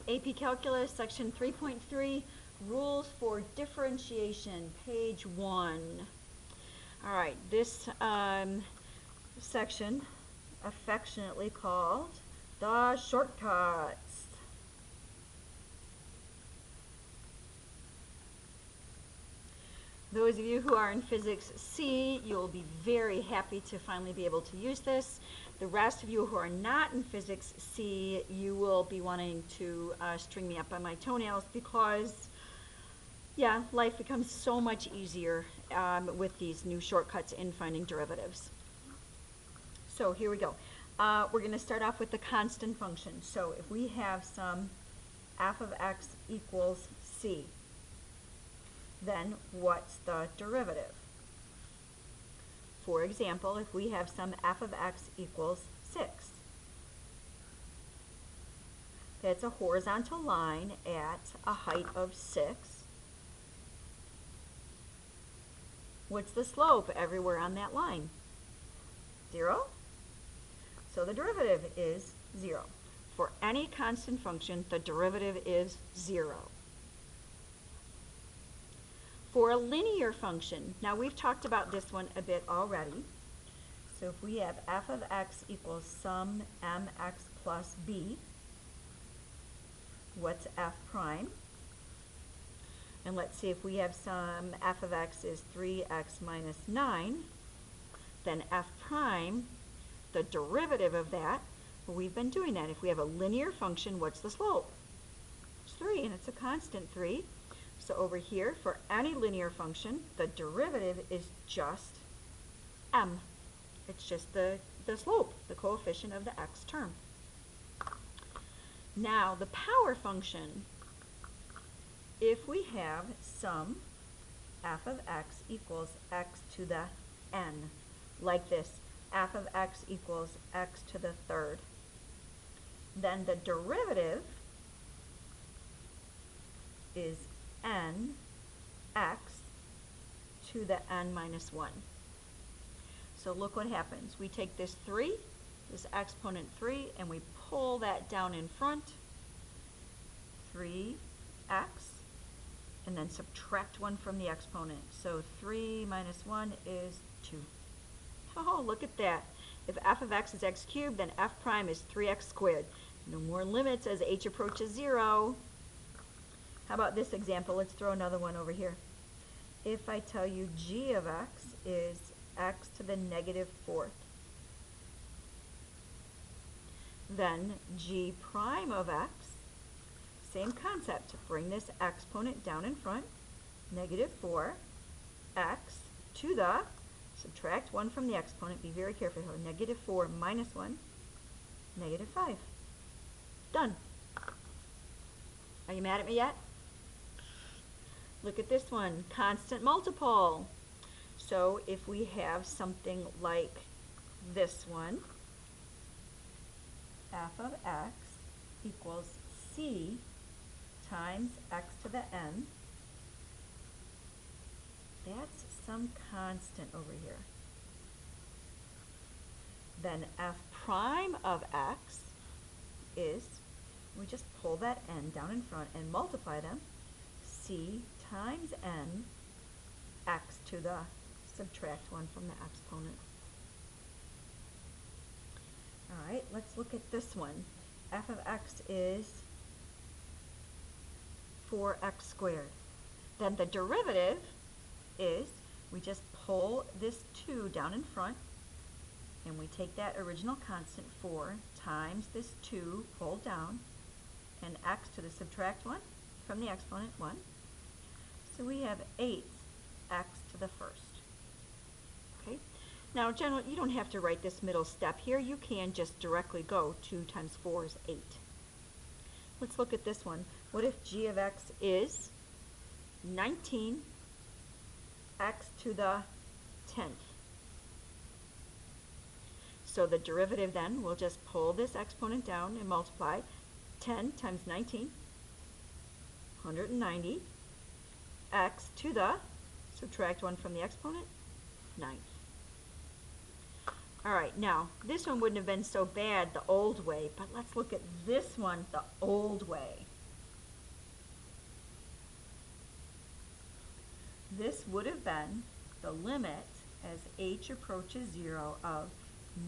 AP Calculus, section 3.3, rules for differentiation, page 1. All right, this section, affectionately called the shortcuts. Those of you who are in Physics C, you'll be very happy to finally be able to use this. The rest of you who are not in Physics C, you will be wanting to string me up by my toenails because, yeah, life becomes so much easier with these new shortcuts in finding derivatives. So here we go. We're going to start off with the constant function. So if we have some f of x equals c, then what's the derivative? For example, if we have some f of x equals 6, that's a horizontal line at a height of 6. What's the slope everywhere on that line? 0. So the derivative is 0. For any constant function, the derivative is 0. For a linear function, now we've talked about this one a bit already. So if we have f of x equals some mx plus b, what's f prime? And let's see, if we have some f of x is 3x minus 9, then f prime, the derivative of that, well, we've been doing that. If we have a linear function, what's the slope? It's 3, and it's a constant 3. So over here, for any linear function, the derivative is just m. It's just the slope, the coefficient of the x term. Now, the power function, if we have some f of x equals x to the n, like this, f of x equals x to the third, then the derivative is n x to the n minus 1. So look what happens. We take this 3, this exponent 3, and we pull that down in front, 3x, and then subtract 1 from the exponent. So 3 minus 1 is 2. Oh, look at that. If f of x is x cubed, then f prime is 3x squared. No more limits as h approaches 0. How about this example? Let's throw another one over here. If I tell you g of x is x to the negative 4th, then g prime of x, same concept. Bring this exponent down in front, negative 4, x to the, subtract 1 from the exponent, be very careful here, negative 4 minus 1, negative 5. Done. Are you mad at me yet? Look at this one, constant multiple. So if we have something like this one, f of x equals c times x to the n, that's some constant over here. Then f prime of x is, we just pull that n down in front and multiply them, c times n, x to the, subtract 1 from the exponent. All right, let's look at this one. F of x is 4x squared. Then the derivative is, we just pull this 2 down in front, and we take that original constant 4 times this 2 pulled down, and x to the subtract 1 from the exponent, 1. So we have 8x to the first. Okay. Now, generally, you don't have to write this middle step here. You can just directly go 2 times 4 is 8. Let's look at this one. What if g of x is 19 x to the 10th? So the derivative then, we'll just pull this exponent down and multiply 10 times 19, 190, x to the, subtract 1 from the exponent, 9. All right, now, this one wouldn't have been so bad the old way, but let's look at this one the old way. This would have been the limit as h approaches 0 of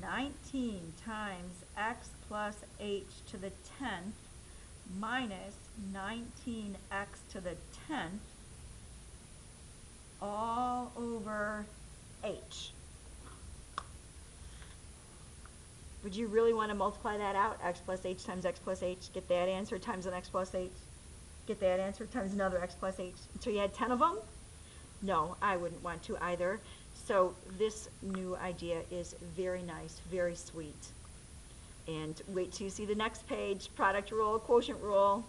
19 times x plus h to the 10th minus 19x to the 10th all over h. Would you really want to multiply that out? X plus h times x plus h, get that answer times an x plus h, get that answer times another x plus h, until you had 10 of them? No, I wouldn't want to either. So this new idea is very nice, very sweet. And wait till you see the next page, product rule, quotient rule.